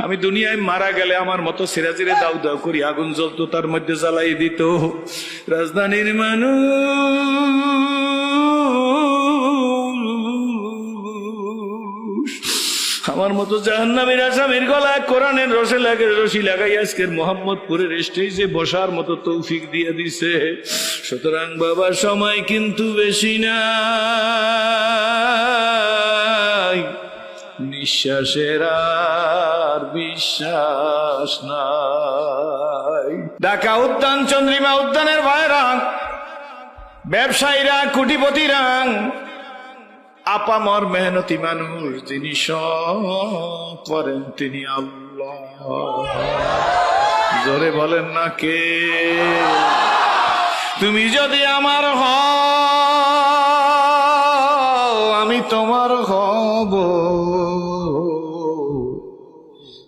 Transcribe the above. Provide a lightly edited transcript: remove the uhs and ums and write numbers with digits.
আমি দুনিয়ায় মারা গেলে আমার মতো সিরাজিরে দাউ দাউ করি আগুন জ্বলতো, তার মধ্যে জ্বালাই দিত। রাজধানীর মানুষ আমার মতো জাহান্নামীর আসামির গলায় কোরআনের রশি লাগাই আজকের মোহাম্মদপুরের স্টেজে বসার মতো তৌফিক দিয়ে দিছে। সুতরাং বাবার সময় কিন্তু বেশি নাই, নিঃশ্বাসের আর বিশ্বাস নাই। ঢাকা উদ্যান, চন্দ্রিমা উদ্যানের ভাইরা, ব্যবসায়ীরা, কোটিপতিরা, আপামর মেহনতি মানুষ, যিনি সব করেন তিনি আল্লাহ। জোরে বলেন না কে? তুমি যদি আমার হও আমি তোমার হব,